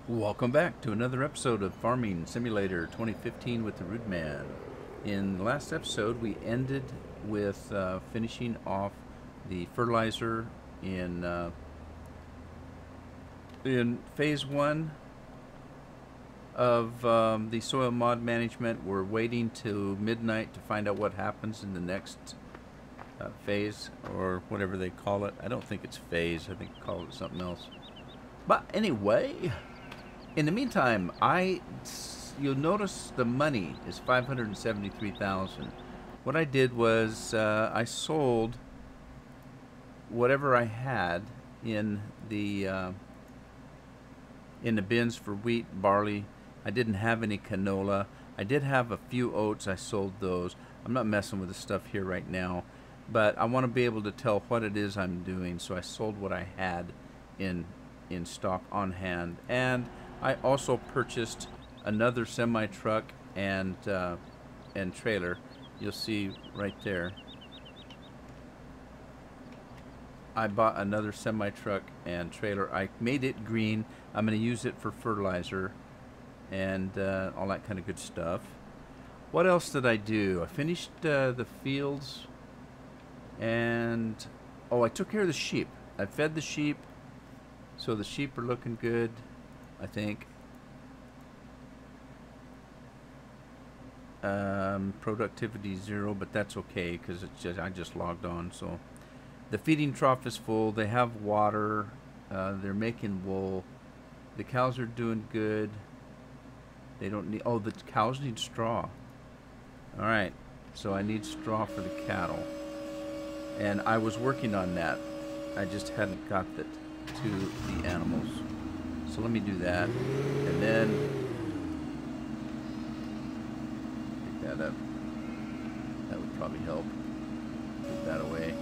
Welcome back to another episode of Farming Simulator 2015 with the Rude Man. In the last episode, we ended with finishing off the fertilizer in phase one of the soil mod management. We're waiting till midnight to find out what happens in the next phase, or whatever they call it. I don't think it's phase. I think they call it something else. But anyway, in the meantime, you'll notice the money is $573,000. What I did was I sold whatever I had in the bins for wheat, barley. I didn't have any canola. I did have a few oats. I sold those. I'm not messing with the stuff here right now, but I want to be able to tell what it is I'm doing, so I sold what I had in stock on hand. And I also purchased another semi-truck and trailer. You'll see right there. I bought another semi-truck and trailer. I made it green. I'm going to use it for fertilizer and all that kind of good stuff. What else did I do? I finished the fields, and I took care of the sheep. I fed the sheep, so the sheep are looking good, I think. Productivity 0, but that's okay because I just logged on. So the feeding trough is full. They have water. They're making wool. The cows are doing good. They don't need. Oh, the cows need straw. All right. So I need straw for the cattle, and I was working on that. I just hadn't got that to the animals. So let me do that, and then pick that up. That would probably help. Put that away.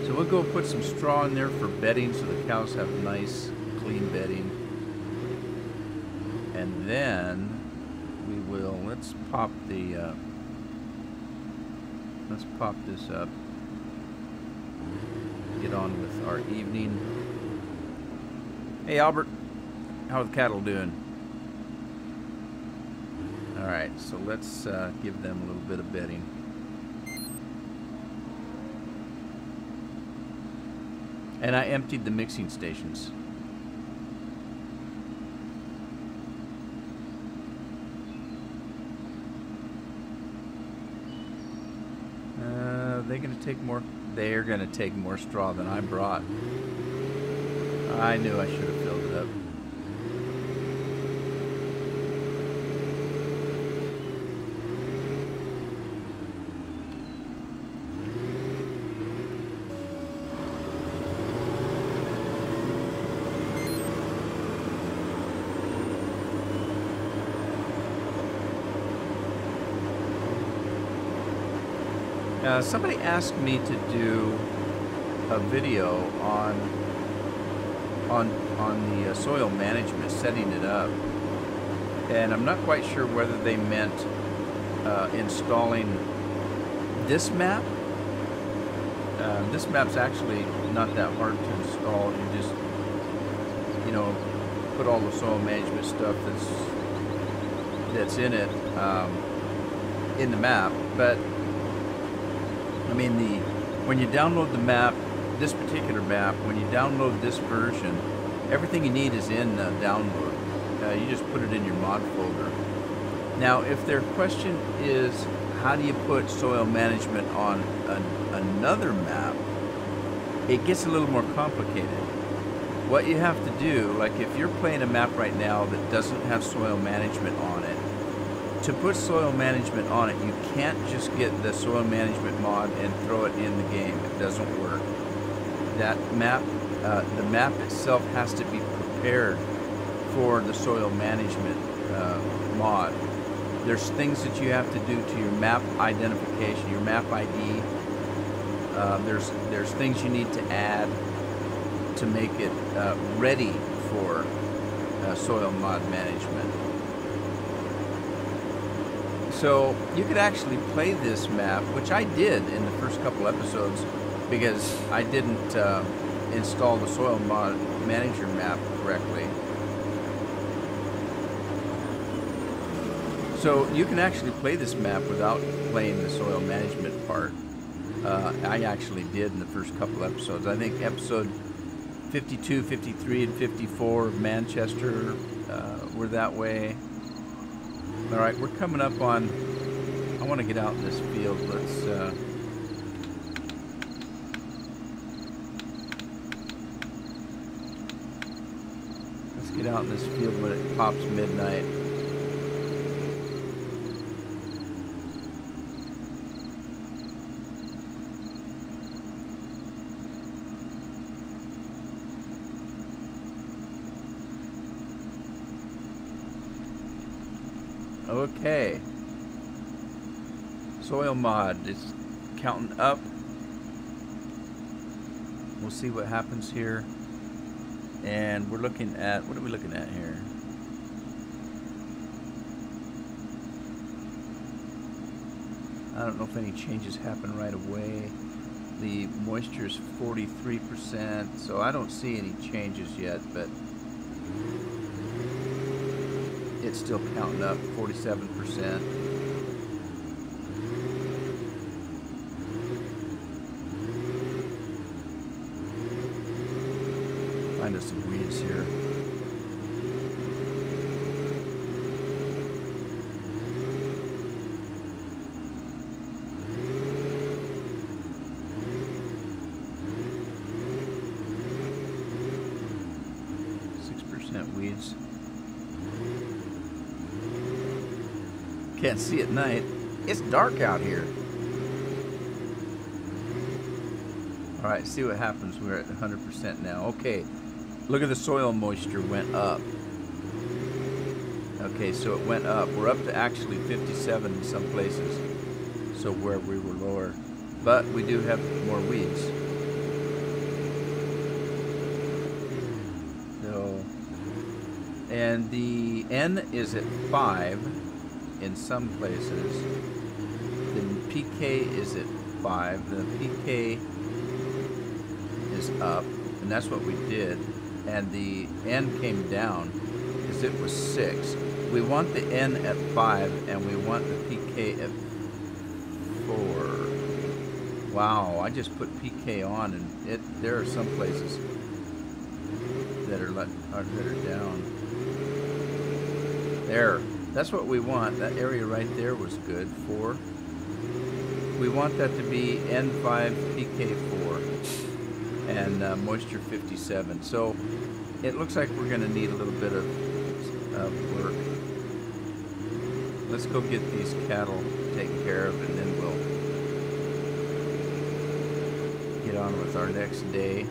So we'll go put some straw in there for bedding, so the cows have nice, clean bedding. And then we will. Let's pop this up. Get on with our evening. Hey Albert, how are the cattle doing? Alright, so let's give them a little bit of bedding. And I emptied the mixing stations. They're gonna take more straw than I brought. I knew I should have filled it up. Somebody asked me to do a video on the soil management, setting it up, and I'm not quite sure whether they meant installing this map. This map's actually not that hard to install. You just, put all the soil management stuff that's in it in the map, but I mean, when you download the map, this particular map, when you download this version, everything you need is in download. You just put it in your mod folder. Now, if their question is, how do you put soil management on another map, it gets a little more complicated. What you have to do, like if you're playing a map right now that doesn't have soil management on it, to put soil management on it, you can't just get the soil management mod and throw it in the game. It doesn't work. That map, the map itself has to be prepared for the soil management mod. There's things that you have to do to your map identification, your map ID. There's things you need to add to make it ready for soil mod management. So you could actually play this map, which I did in the first couple episodes, because I didn't install the Soil Manager map correctly. So you can actually play this map without playing the soil management part. I actually did in the first couple episodes. I think episode 52, 53, and 54 of Manchester were that way. All right, we're coming up on, I want to get out in this field. Let's get out in this field when it pops midnight. Okay, soil mod is counting up. We'll see what happens here. And we're looking at, what are we looking at here? I don't know if any changes happen right away. The moisture is 43%, so I don't see any changes yet, but it's still counting up, 47%. Find us some weeds here. Weeds. Can't see at night. It's dark out here. Alright, see what happens. We're at 100% now. Okay, look at the soil moisture went up. Okay, so it went up. We're up to actually 57 in some places. So where we were lower. But we do have more weeds. So, and the N is at 5 in some places. The PK is at 5. The PK is up, and that's what we did. And the N came down because it was 6. We want the N at 5, and we want the PK at 4. Wow, I just put PK on, and there are some places that are down. There, that's what we want. That area right there was good. 4. We want that to be N5, PK4, and moisture 57. So it looks like we're going to need a little bit of work. Let's go get these cattle taken care of, and then we'll get on with our next day.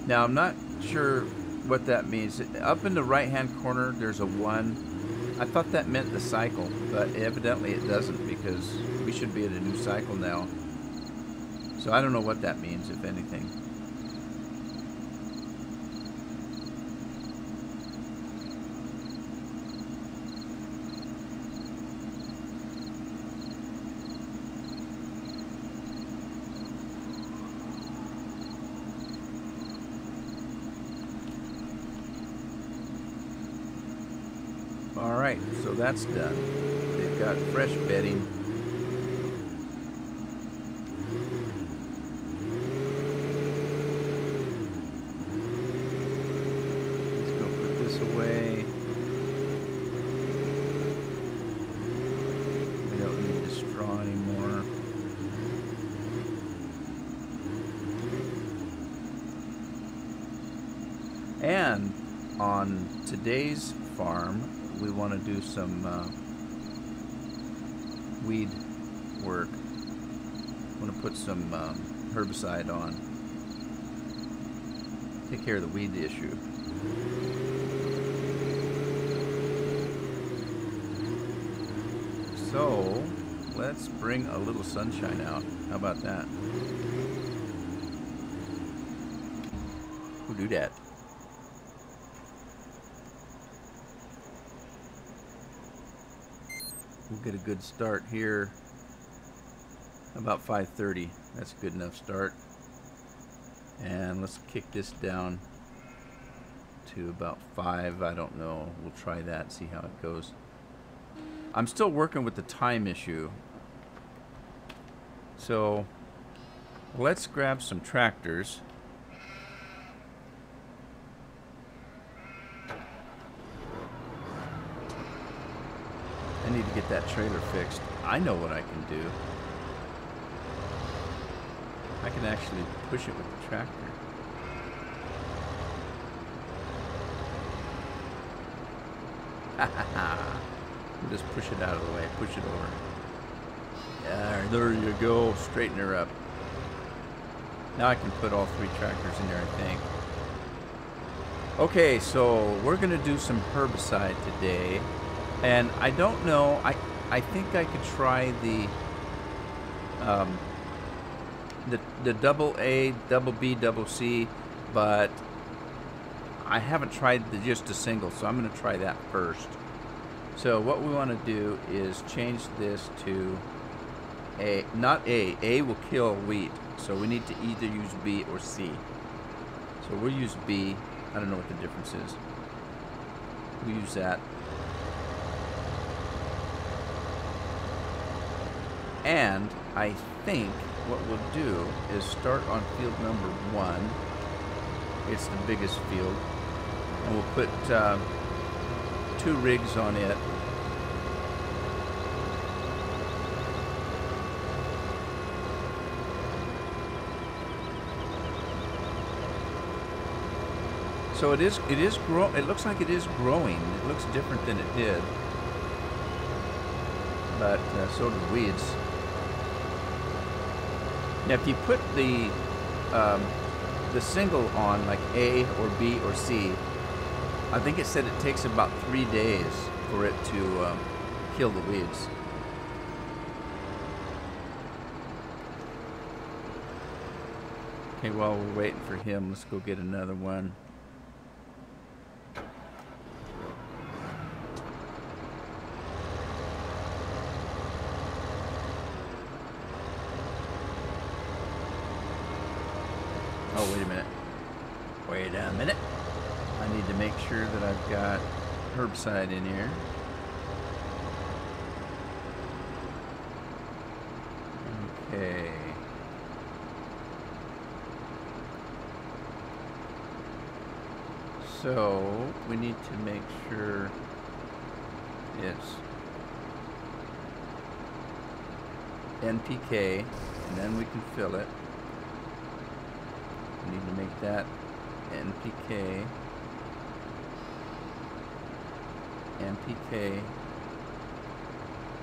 Now, I'm not sure what that means. Up in the right-hand corner, there's a 1. I thought that meant the cycle, but evidently it doesn't, because we should be at a new cycle now. So I don't know what that means, if anything. Alright, so that's done. They've got fresh bedding. Let's go put this away. We don't need the straw anymore. And on today's farm, we want to do some weed work. I want to put some herbicide on. Take care of the weed issue. So, let's bring a little sunshine out. How about that? We'll do that. We'll get a good start here. About 5:30. That's a good enough start. And let's kick this down to about 5. I don't know. We'll try that, see how it goes. I'm still working with the time issue. So let's grab some tractors. I need to get that trailer fixed. I know what I can do. I can actually push it with the tractor. Just push it out of the way. Push it over. Yeah, there you go. Straighten her up. Now I can put all 3 tractors in there, I think. Okay, so we're going to do some herbicide today. And I don't know. I think I could try the double A, double B, double C, but I haven't tried just a single, so I'm going to try that first. So what we want to do is change this to A, not A. A will kill wheat, so we need to either use B or C. So we'll use B. I don't know what the difference is. We'll use that. And I think what we'll do is start on field number 1. It's the biggest field. And we'll put 2 rigs on it. So it looks like it is growing. It looks different than it did. But so do weeds. Now, if you put the single on, like A or B or C, I think it said it takes about 3 days for it to kill the weeds. Okay, while we're waiting for him, let's go get another one. Oh, wait a minute. Wait a minute. I need to make sure that I've got herbicide in here. Okay. So, we need to make sure it's NPK, and then we can fill it. We need to make that NPK, NPK,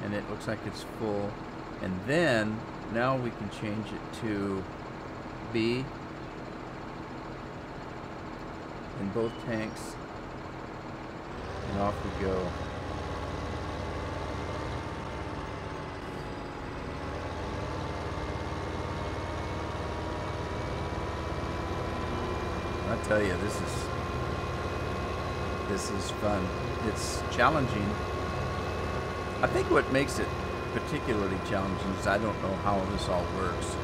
and it looks like it's full. And then, now we can change it to B in both tanks, and off we go. I tell you, this is fun. It's challenging. I think what makes it particularly challenging is I don't know how this all works.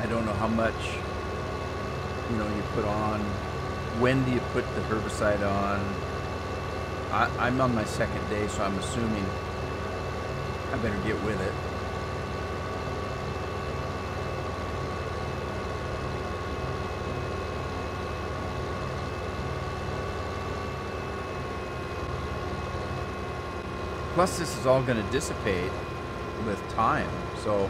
I don't know how much, you put on. When do you put the herbicide on? I'm on my 2nd day, so I'm assuming I better get with it. Plus, this is all going to dissipate with time. So,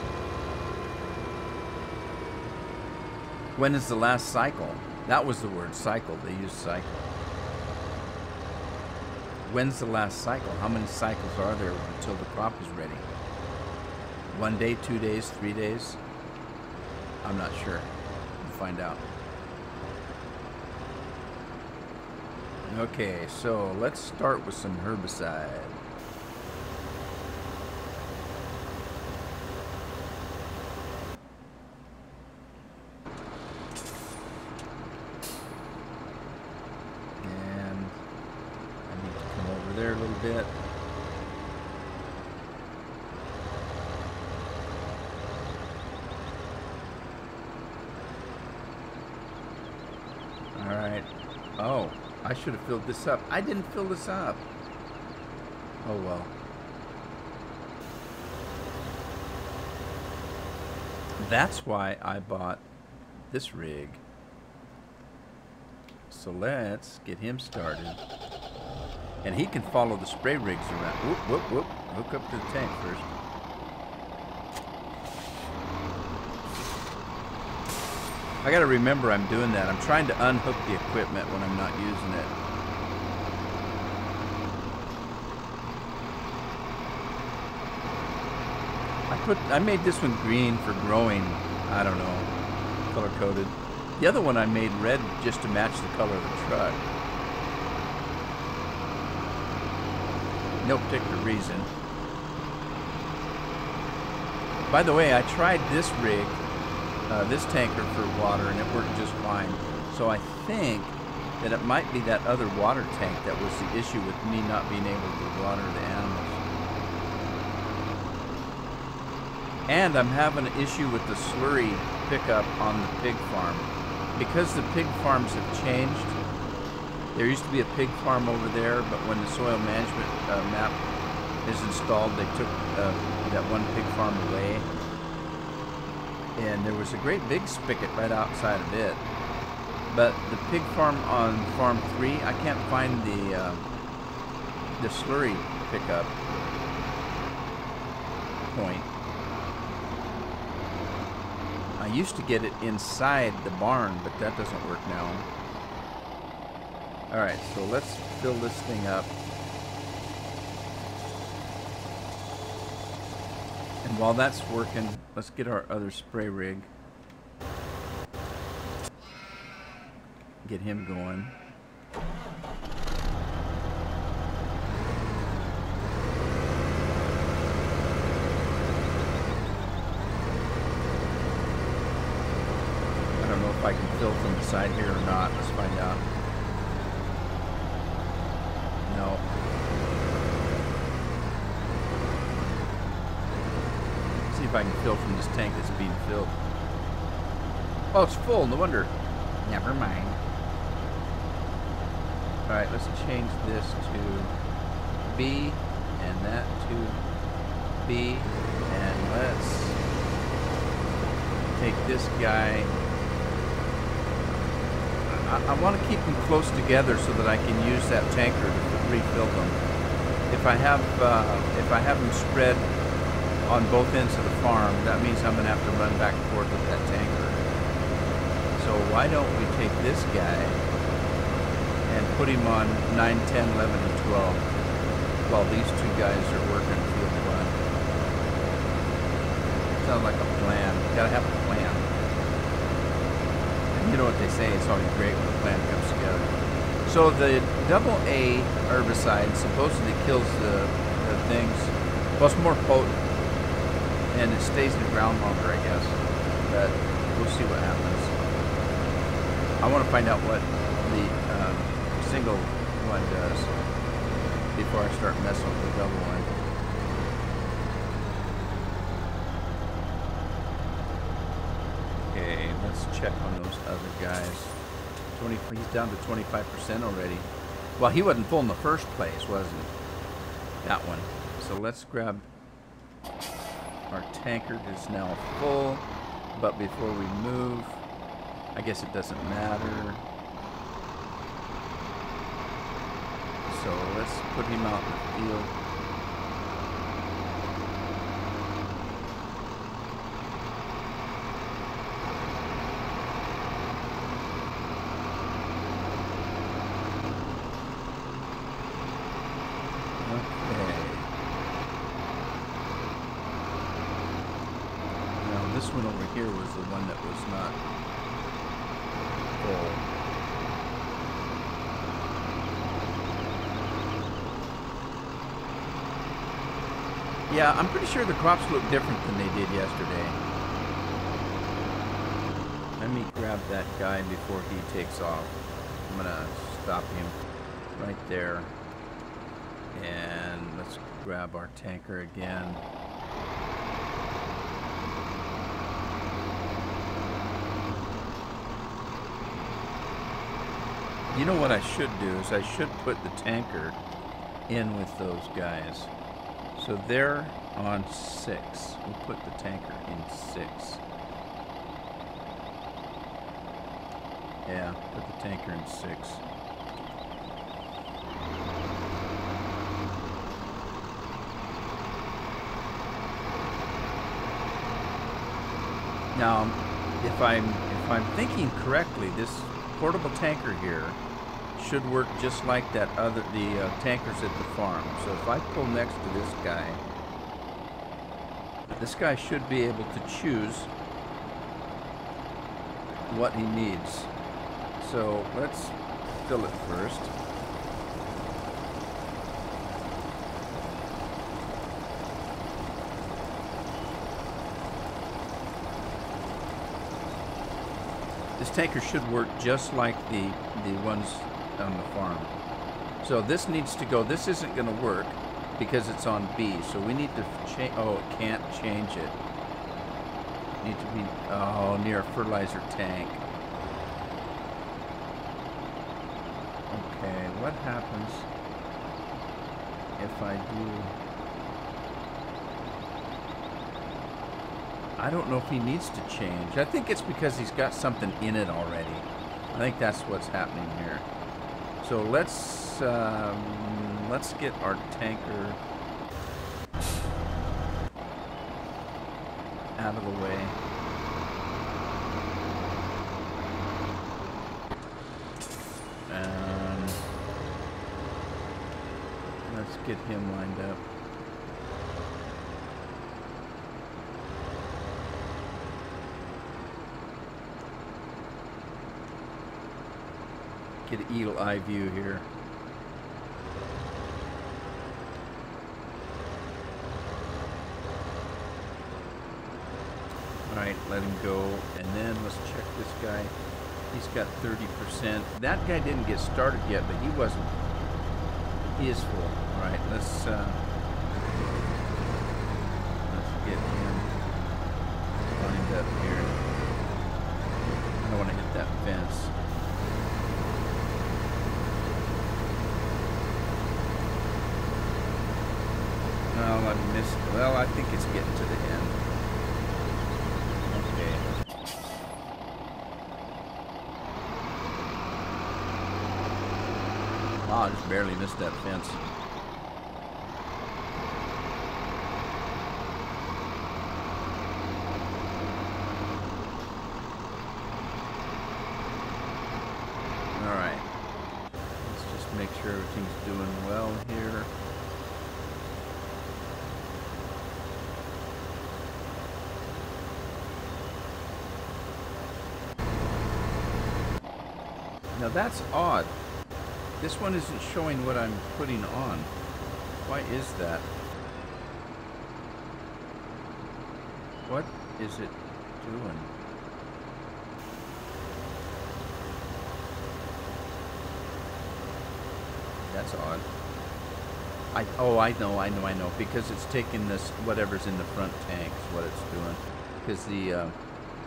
when is the last cycle? That was the word, cycle. They used cycle. When's the last cycle? How many cycles are there until the crop is ready? 1 day, 2 days, 3 days? I'm not sure. We'll find out. Okay, so let's start with some herbicide. There a little bit. Oh, I should have filled this up. I didn't fill this up. Oh well. That's why I bought this rig. So let's get him started. And he can follow the spray rigs around. Whoop, whoop, whoop. Hook up to the tank first. I gotta remember I'm doing that. I'm trying to unhook the equipment when I'm not using it. I made this one green for growing, I don't know, color coded. The other one I made red just to match the color of the truck. No particular reason. By the way, I tried this rig, this tanker for water, and it worked just fine. So I think that it might be that other water tank that was the issue with me not being able to water the animals. And I'm having an issue with the slurry pickup on the pig farm. Because the pig farms have changed, there used to be a pig farm over there, but when the soil management map is installed, they took that one pig farm away. And there was a great big spigot right outside of it. But the pig farm on farm 3, I can't find the slurry pickup point. I used to get it inside the barn, but that doesn't work now. Alright, so let's fill this thing up. And while that's working, let's get our other spray rig. Get him going. I don't know if I can fill from the side here or not. Let's find out. No. See if I can fill from this tank that's being filled. Oh, it's full. No wonder. Never mind. Alright, let's change this to B and that to B. And let's take this guy. I want to keep them close together so that I can use that tanker to refill them. If I have them spread on both ends of the farm, that means I'm going to have to run back and forth with that tanker. So why don't we take this guy and put him on 9, 10, 11, and 12 while these two guys are working field 1. Sounds like a plan. Gotta have a plan. You know what they say, it's always great when a plan comes together. So the AA herbicide supposedly kills the things. Well, it's more potent, and it stays in the ground longer, I guess. But we'll see what happens. I want to find out what the single one does before I start messing with the double one. Okay, let's check on those other guys. He's down to 25% already. Well, he wasn't full in the first place, was he? That one. So let's grab our tanker. It's now full, but before we move, I guess it doesn't matter. So let's put him out in the field. This one over here was the one that was not full. Yeah, I'm pretty sure the crops look different than they did yesterday. Let me grab that guy before he takes off. I'm gonna stop him right there. And let's grab our tanker again. You know what I should do is I should put the tanker in with those guys. So they're on 6. We'll put the tanker in 6. Yeah, put the tanker in 6. Now, if I'm thinking correctly, this portable tanker here should work just like the tankers at the farm. So if I pull next to this guy should be able to choose what he needs. So let's fill it first. This tanker should work just like the ones on the farm. So this needs to go. This isn't going to work because it's on B. So we need to change. Oh, it can't change it. Need to be near a fertilizer tank. Okay, what happens if I do? I don't know if he needs to change. I think it's because he's got something in it already. I think that's what's happening here. So let's get our tanker out of the way. And let's get him lined up. Get an eagle eye view here. Alright, let him go. And then let's check this guy. He's got 30%. That guy didn't get started yet, but he wasn't. He is full. Alright, let's get him lined up here. I don't want to hit that fence. Well, I missed. Well, I think it's getting to the end. Okay. Wow, I just barely missed that fence. All right. Let's just make sure everything's doing well here. Now that's odd. This one isn't showing what I'm putting on. Why is that? What is it doing? That's odd. I know. Because it's taking this, whatever's in the front tank is what it's doing. Because the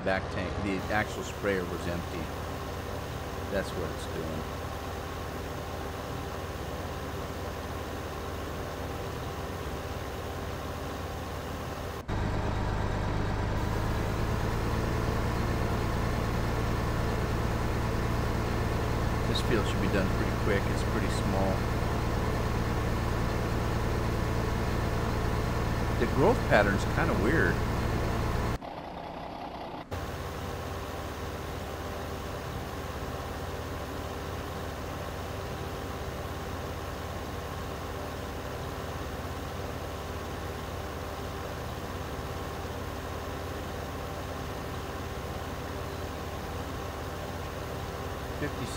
back tank, the actual sprayer was empty. That's what it's doing. This field should be done pretty quick. It's pretty small. The growth pattern's kind of weird.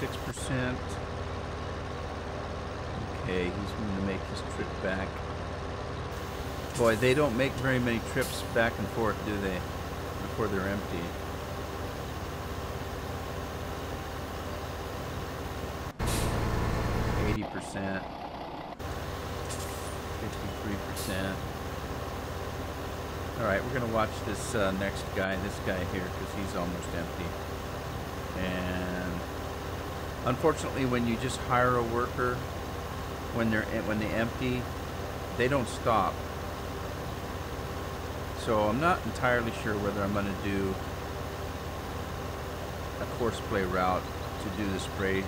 %. Okay, he's going to make his trip back. Boy, they don't make very many trips back and forth, do they? Before they're empty. %, 53%. All right, we're going to watch this next guy, this guy here, because he's almost empty. And Unfortunately, when you just hire a worker, when they empty, they don't stop. So I'm not entirely sure whether I'm going to do a course play route to do the spray.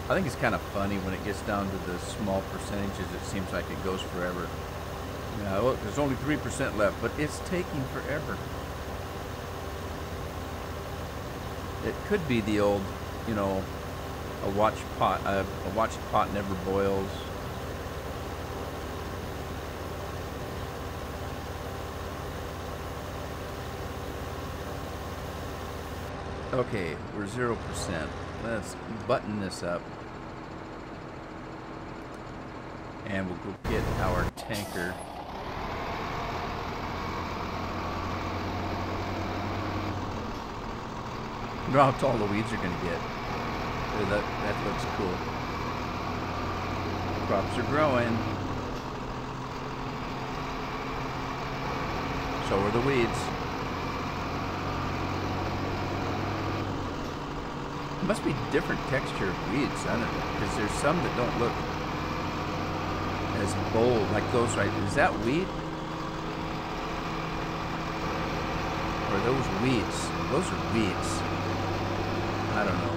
I think it's kind of funny when it gets down to the small percentages, it seems like it goes forever. Yeah, look, there's only 3% left, but it's taking forever. It could be the old, you know, a watched pot never boils. Okay, we're 0%. Let's button this up. And we'll go get our tanker. You know how tall the weeds are going to get. That looks cool. Crops are growing. So are the weeds. It must be different texture of weeds, I don't know, because there's some that don't look as bold, like those right. Is that wheat? Or are those weeds? Those are weeds. I don't know.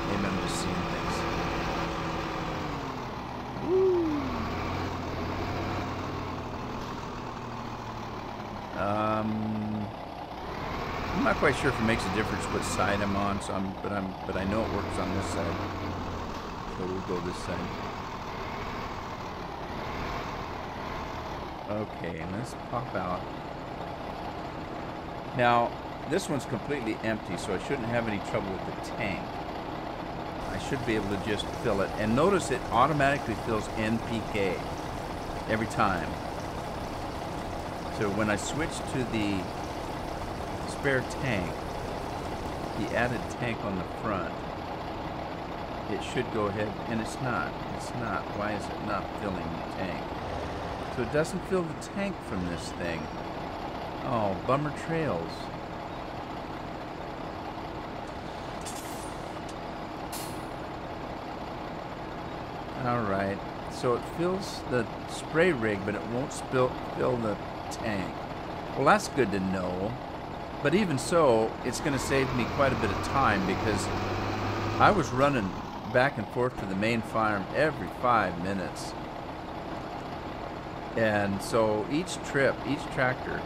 Maybe I'm just seeing things. Woo. I'm not quite sure if it makes a difference what side I'm on, so but I know it works on this side. So we'll go this side. Okay, let's pop out. Now, this one's completely empty, so I shouldn't have any trouble with the tank. I should be able to just fill it. And notice it automatically fills NPK every time. So when I switch to the spare tank, the added tank on the front, it should go ahead, and it's not. It's not. Why is it not filling the tank? So it doesn't fill the tank from this thing. Oh, bummer trails. Alright, so it fills the spray rig, but it won't fill the tank. Well, that's good to know. But even so, it's going to save me quite a bit of time, because I was running back and forth to the main farm every 5 minutes. And so each trip, each tractor,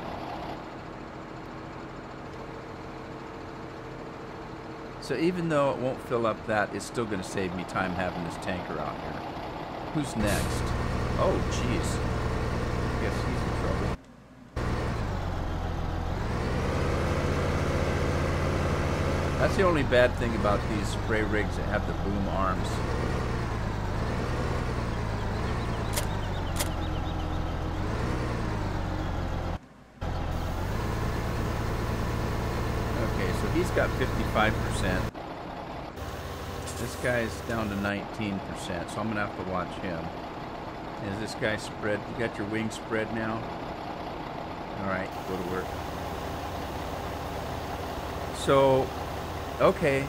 so even though it won't fill up that, it's still going to save me time having this tanker out here. Who's next? Oh, jeez. I guess he's in trouble. That's the only bad thing about these spray rigs that have the boom arms. Okay, so he's got 55%. This guy's down to 19%, so I'm gonna have to watch him. Is this guy spread? You got your wings spread now? Alright, go to work. So, okay.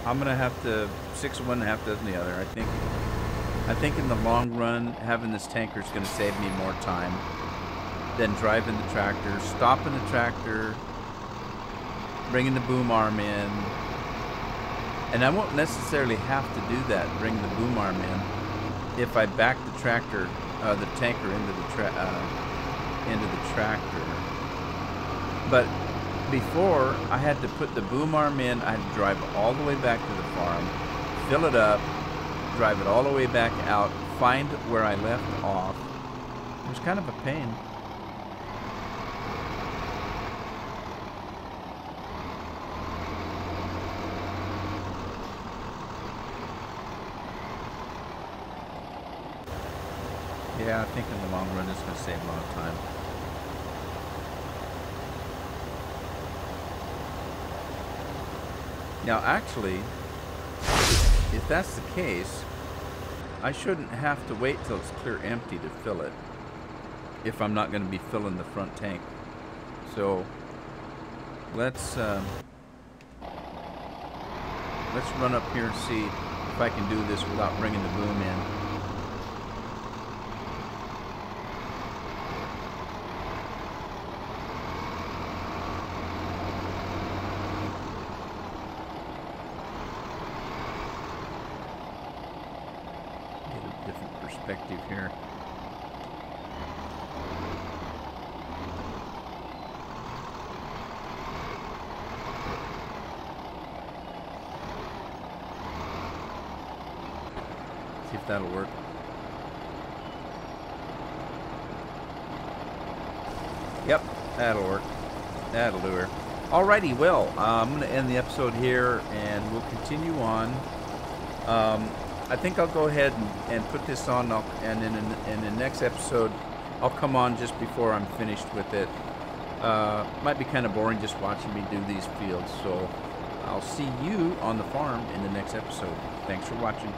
I'm gonna have to 6 of one, half dozen the other. I think in the long run, having this tanker is gonna save me more time than driving the tractor, stopping the tractor, bringing the boom arm in. And I won't necessarily have to do that, bring the boom arm in, if I back the tractor, the tanker into the tractor. But before, I had to put the boom arm in, I had to drive all the way back to the farm, fill it up, drive it all the way back out, find where I left off. It was kind of a pain. Yeah, I think in the long run it's going to save a lot of time. Now actually, if that's the case, I shouldn't have to wait till it's clear empty to fill it. if I'm not going to be filling the front tank. So let's run up here and see if I can do this without bringing the boom in. Perspective here. See if that'll work. Yep, that'll work. That'll do her. Alrighty, well, I'm going to end the episode here and we'll continue on. I think I'll go ahead and put this on, and in the next episode, I'll come on just before I'm finished with it. Might be kind of boring just watching me do these fields, so I'll see you on the farm in the next episode. Thanks for watching.